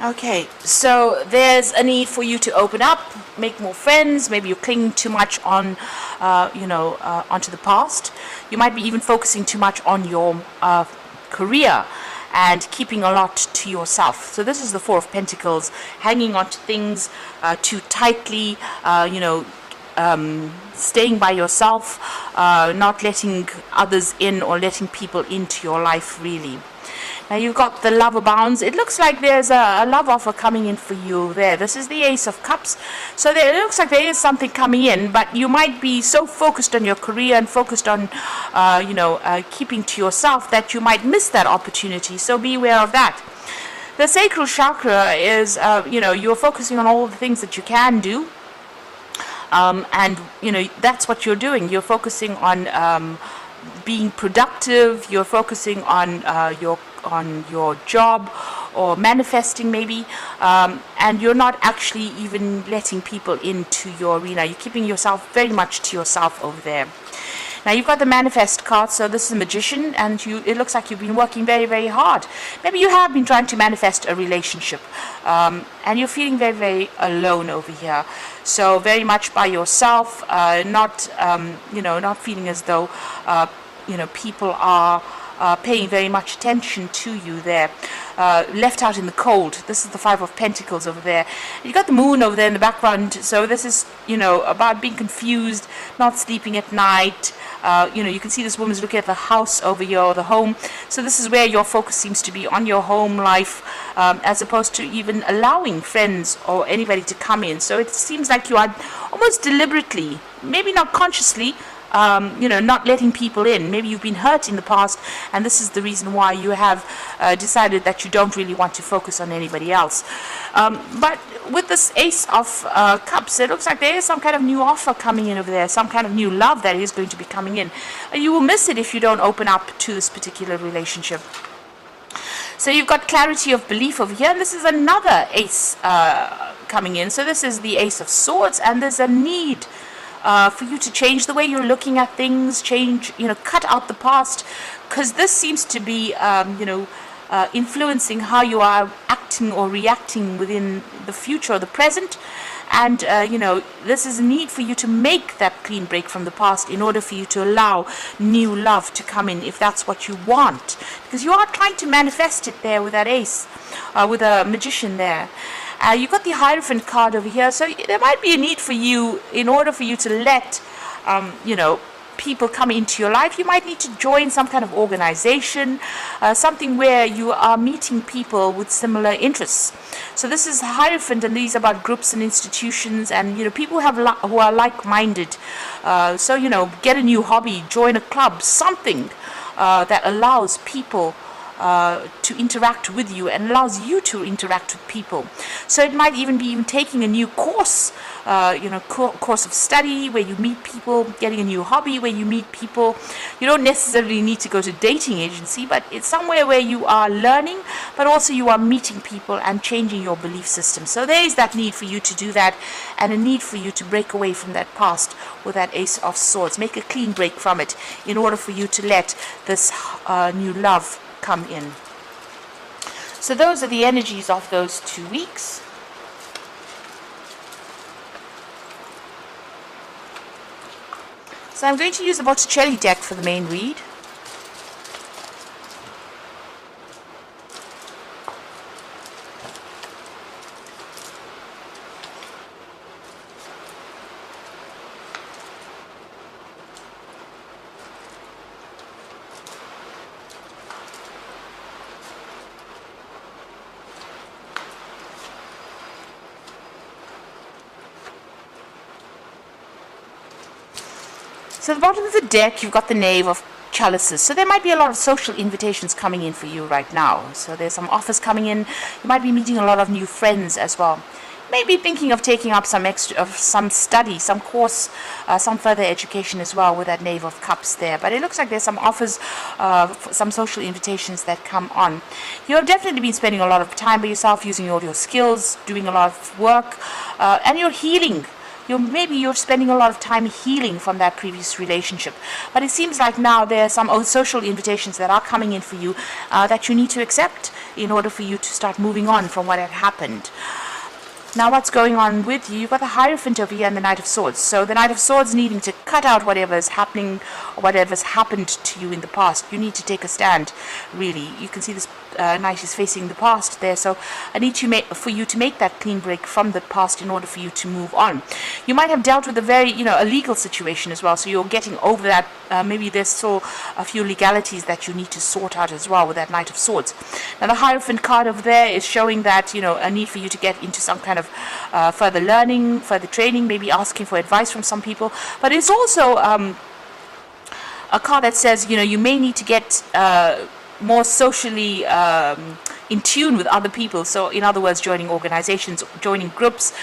Okay, so there's a need for you to open up, make more friends. Maybe you're clinging too much on, onto the past. You might be even focusing too much on your career and keeping a lot to yourself. So this is the Four of Pentacles, hanging on to things too tightly, staying by yourself, not letting others in or letting people into your life really. Now you've got the love abounds. It looks like there's a love offer coming in for you there. This is the Ace of Cups. So there, it looks like there is something coming in, but you might be so focused on your career and focused on, keeping to yourself that you might miss that opportunity. So be aware of that. The sacral chakra is, you're focusing on all the things that you can do. And, that's what you're doing. You're focusing on being productive. You're focusing on your job or manifesting maybe, and you're not actually even letting people into your arena. You're keeping yourself very much to yourself over there. Now you've got the manifest card, so this is a magician, and it looks like you've been working very, very hard. Maybe you have been trying to manifest a relationship, and you're feeling very, very alone over here. So very much by yourself, not feeling as though, people are paying very much attention to you there. Left out in the cold. This is the Five of Pentacles over there. You've got the moon over there in the background. So this is, about being confused, not sleeping at night. You can see this woman's looking at the house over here, or the home. So this is where your focus seems to be, on your home life, as opposed to even allowing friends or anybody to come in. So it seems like you are almost deliberately, maybe not consciously, not letting people in. Maybe you've been hurt in the past, and this is the reason why you have decided that you don't really want to focus on anybody else. But with this Ace of Cups, it looks like there is some kind of new offer coming in over there, some kind of new love that is going to be coming in. You will miss it if you don't open up to this particular relationship. So you've got clarity of belief over here, and this is another Ace coming in. So this is the Ace of Swords, and there's a need for you to change the way you're looking at things, cut out the past, because this seems to be, influencing how you are acting or reacting within the future or the present. And, this is a need for you to make that clean break from the past in order for you to allow new love to come in, if that's what you want. Because you are trying to manifest it there with that ace, with a magician there. You've got the Hierophant card over here, so there might be a need for you, in order for you to let, people come into your life. You might need to join some kind of organization, something where you are meeting people with similar interests. So this is Hierophant, and these are about groups and institutions, and people who are like-minded. So get a new hobby, join a club, something that allows people to interact with you and allows you to interact with people. So it might even be taking a new course, course of study where you meet people, getting a new hobby where you meet people. You don't necessarily need to go to dating agency, but it's somewhere where you are learning, but also you are meeting people and changing your belief system. So there is that need for you to do that, and a need for you to break away from that past with that Ace of Swords. Make a clean break from it in order for you to let this new love come in. So those are the energies of those 2 weeks. So I'm going to use the Botticelli deck for the main read. So at the bottom of the deck, you've got the Knave of Chalices. So there might be a lot of social invitations coming in for you right now. So there's some offers coming in. You might be meeting a lot of new friends as well. Maybe thinking of taking up some study, some course, some further education as well with that Knave of Cups there. But it looks like there's some offers, some social invitations that come on. You have definitely been spending a lot of time by yourself, using all your skills, doing a lot of work, and you're healing maybe you're spending a lot of time healing from that previous relationship. But it seems like now there are some social invitations that are coming in for you that you need to accept in order for you to start moving on from what had happened. Now what's going on with you? You've got the Hierophant over here and the Knight of Swords. So the Knight of Swords needing to cut out whatever is happening or whatever's happened to you in the past. You need to take a stand, really. You can see this Knight is facing the past there. So I need for you to make that clean break from the past in order for you to move on. You might have dealt with a very, a legal situation as well. So you're getting over that. Maybe there's still a few legalities that you need to sort out as well with that Knight of Swords. Now the Hierophant card over there is showing that, a need for you to get into some kind of further learning, further training, maybe asking for advice from some people. But it's also a card that says, you may need to get more socially in tune with other people. So in other words, joining organizations, joining groups,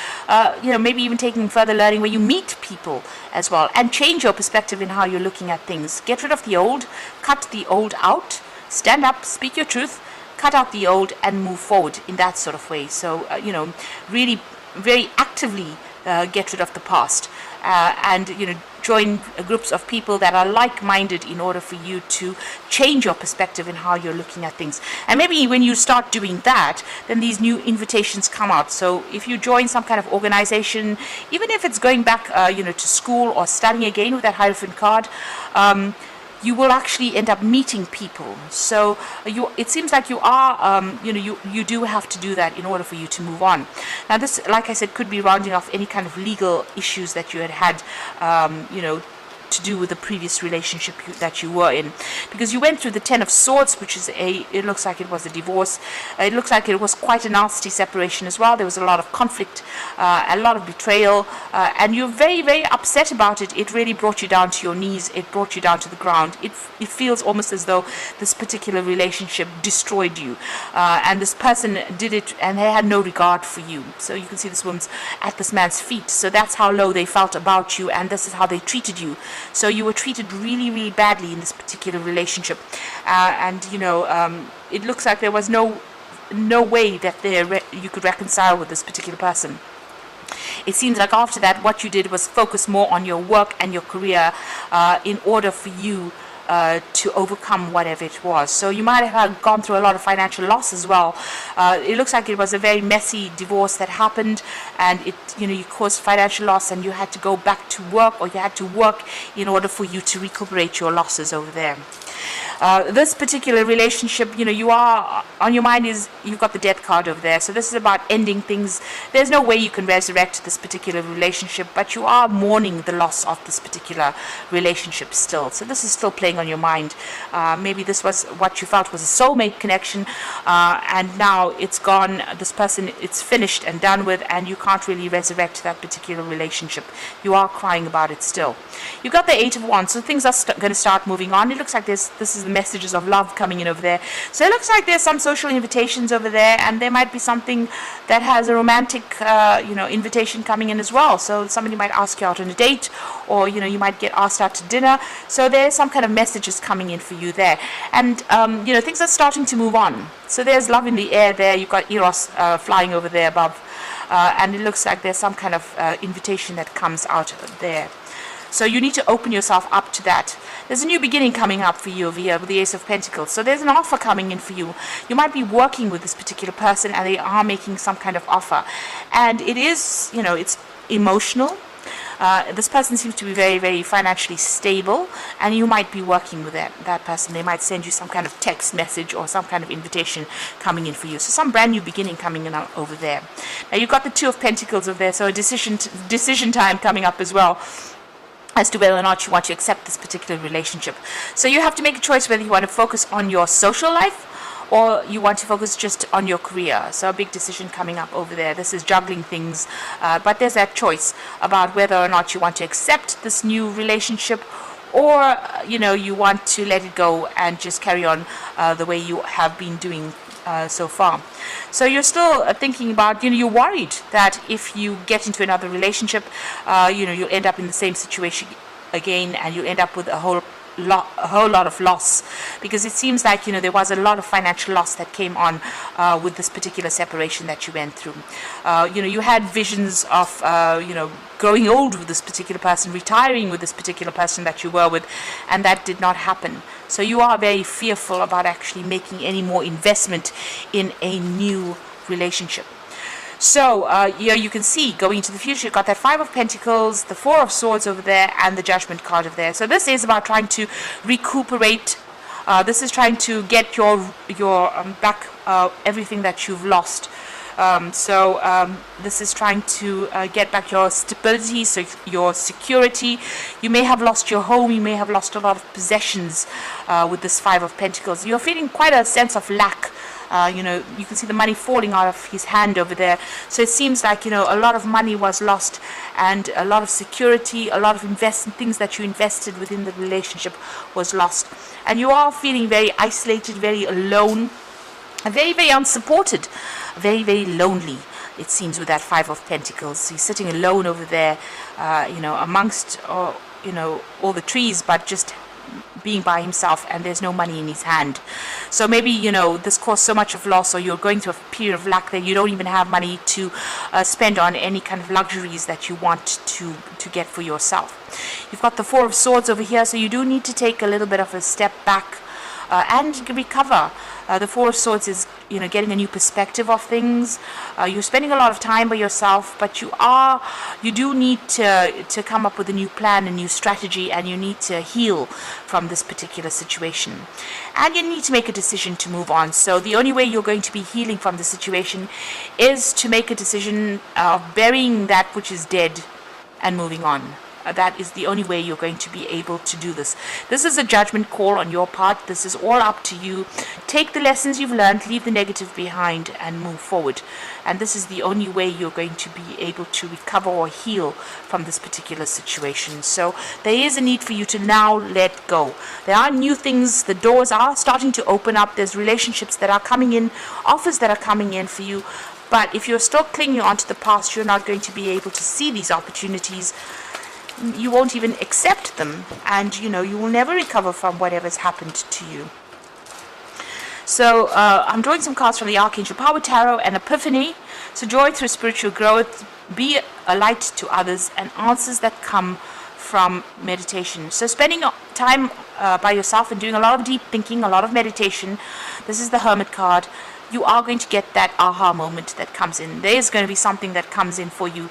maybe even taking further learning where you meet people as well, and change your perspective in how you're looking at things. Get rid of the old, cut the old out, stand up, speak your truth, cut out the old, and move forward in that sort of way. So, really very actively get rid of the past and, join groups of people that are like-minded in order for you to change your perspective in how you're looking at things. And maybe when you start doing that, then these new invitations come out. So if you join some kind of organization, even if it's going back, to school or studying again with that Hierophant card, you will actually end up meeting people. So it seems like you are, you do have to do that in order for you to move on. Now this, like I said, could be rounding off any kind of legal issues that you had, to do with the previous relationship that you were in, because you went through the Ten of Swords, which is it looks like it was a divorce. It looks like it was quite a nasty separation as well. There was a lot of conflict, a lot of betrayal, and you're very, very upset about it. It really brought you down to your knees. It brought you down to the ground. It feels almost as though this particular relationship destroyed you, and this person did it, and they had no regard for you. So you can see this woman's at this man's feet. So that's how low they felt about you, and this is how they treated you. So you were treated really, really badly in this particular relationship, and it looks like there was no way that you could reconcile with this particular person. It seems like after that, what you did was focus more on your work and your career in order for you to overcome whatever it was. So you might have gone through a lot of financial loss as well. It looks like it was a very messy divorce that happened, and you caused financial loss, and you had to go back to work, or you had to work in order for you to recuperate your losses over there. This particular relationship, you are on your mind is you've got the Death card over there. So this is about ending things. There's no way you can resurrect this particular relationship, but you are mourning the loss of this particular relationship still. So this is still playing on your mind. Maybe this was what you felt was a soulmate connection, and now it's gone. This person, it's finished and done with, and you can't really resurrect that particular relationship. You are crying about it still. You've got the Eight of Wands, so things are going to start moving on. It looks like this is the messages of love coming in over there. So it looks like there's some social invitations over there, and there might be something that has a romantic, invitation coming in as well. So somebody might ask you out on a date, or you might get asked out to dinner. So there's some kind of messages coming in for you there, and things are starting to move on. So there's love in the air there. You've got Eros flying over there above, and it looks like there's some kind of invitation that comes out there. So you need to open yourself up to that. There's a new beginning coming up for you over here with the Ace of Pentacles. So there's an offer coming in for you. You might be working with this particular person, and they are making some kind of offer. And it is, it's emotional. This person seems to be very, very financially stable, and you might be working with that person. They might send you some kind of text message or some kind of invitation coming in for you. So some brand new beginning coming in over there. Now you've got the Two of Pentacles over there, so a decision time coming up as well, as to whether or not you want to accept this particular relationship. So you have to make a choice whether you want to focus on your social life or you want to focus just on your career. So a big decision coming up over there. This is juggling things, but there's that choice about whether or not you want to accept this new relationship, or you want to let it go and just carry on the way you have been doing so far. So you're still thinking about, you're worried that if you get into another relationship, you'll end up in the same situation again, and you'll end up with a whole a whole lot of loss, because it seems like there was a lot of financial loss that came on with this particular separation that you went through. You had visions of growing old with this particular person, retiring with this particular person that you were with, and that did not happen. So you are very fearful about actually making any more investment in a new relationship. So here you can see, going into the future, you've got that Five of Pentacles, the Four of Swords over there, and the Judgment card over there. So this is about trying to recuperate. This is trying to get your back everything that you've lost. This is trying to get back your stability, so your security. You may have lost your home. You may have lost a lot of possessions with this Five of Pentacles. You're feeling quite a sense of lack. You can see the money falling out of his hand over there. So it seems like, a lot of money was lost, and a lot of security, a lot of things that you invested within the relationship was lost. And you are feeling very isolated, very alone, very, very unsupported, very, very lonely, it seems, with that Five of Pentacles. He's sitting alone over there, amongst, all the trees, but just being by himself, and there's no money in his hand. So maybe this caused so much of loss, or you're going through a period of lack that you don't even have money to spend on any kind of luxuries that you want to get for yourself. You've got the Four of Swords over here, so you do need to take a little bit of a step back and recover. The Four of Swords is getting a new perspective of things. You're spending a lot of time by yourself, but you do need to come up with a new plan, a new strategy, and you need to heal from this particular situation. And you need to make a decision to move on. So the only way you're going to be healing from the situation is to make a decision of burying that which is dead and moving on. That is the only way you're going to be able to do this. This is a judgment call on your part. This is all up to you. Take the lessons you've learned, leave the negative behind, and move forward. And this is the only way you're going to be able to recover or heal from this particular situation. So there is a need for you to now let go. There are new things. The doors are starting to open up. There's relationships that are coming in, offers that are coming in for you. But if you're still clinging onto the past, you're not going to be able to see these opportunities. You won't even accept them, and you will never recover from whatever's happened to you. So I'm drawing some cards from the Archangel Power Tarot and Epiphany. So joy through spiritual growth, be a light to others, and answers that come from meditation. So spending time by yourself and doing a lot of deep thinking, a lot of meditation. This is the Hermit card. You are going to get that aha moment that comes in. There is going to be something that comes in for you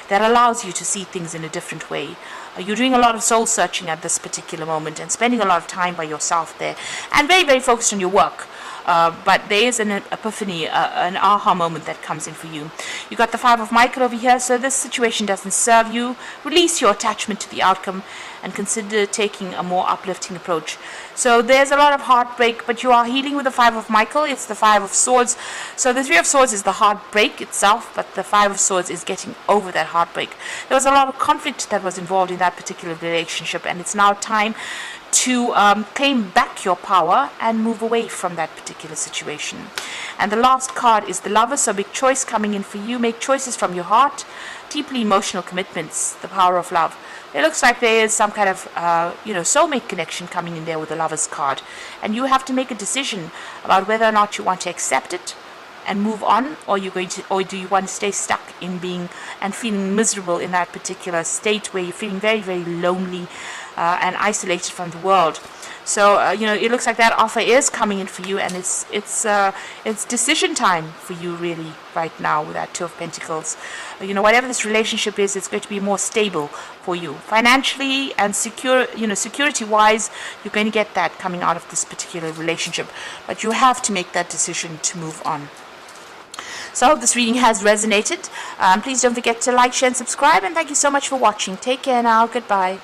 that allows you to see things in a different way. You're doing a lot of soul searching at this particular moment and spending a lot of time by yourself there, and very, very focused on your work. But there is an epiphany, an aha moment that comes in for you. You got the Five of Michael over here, so this situation doesn't serve you. Release your attachment to the outcome and consider taking a more uplifting approach. So there's a lot of heartbreak, but you are healing with the Five of Michael. It's the Five of Swords. So the Three of Swords is the heartbreak itself, but the Five of Swords is getting over that heartbreak. There was a lot of conflict that was involved in that particular relationship, and it's now time to claim back your power and move away from that particular situation. And the last card is the Lover, so big choice coming in for you. Make choices from your heart, deeply emotional commitments, the power of love. It looks like there is some kind of soulmate connection coming in there with the Lover's card, and you have to make a decision about whether or not you want to accept it and move on, or do you want to stay stuck in being and feeling miserable in that particular state where you're feeling very, very lonely and isolated from the world. So it looks like that offer is coming in for you, and it's decision time for you really right now with that Two of Pentacles. Whatever this relationship is, it's going to be more stable for you financially and security wise. You're going to get that coming out of this particular relationship, but you have to make that decision to move on. So I hope this reading has resonated. Please don't forget to like, share, and subscribe, and thank you so much for watching. Take care now. Goodbye.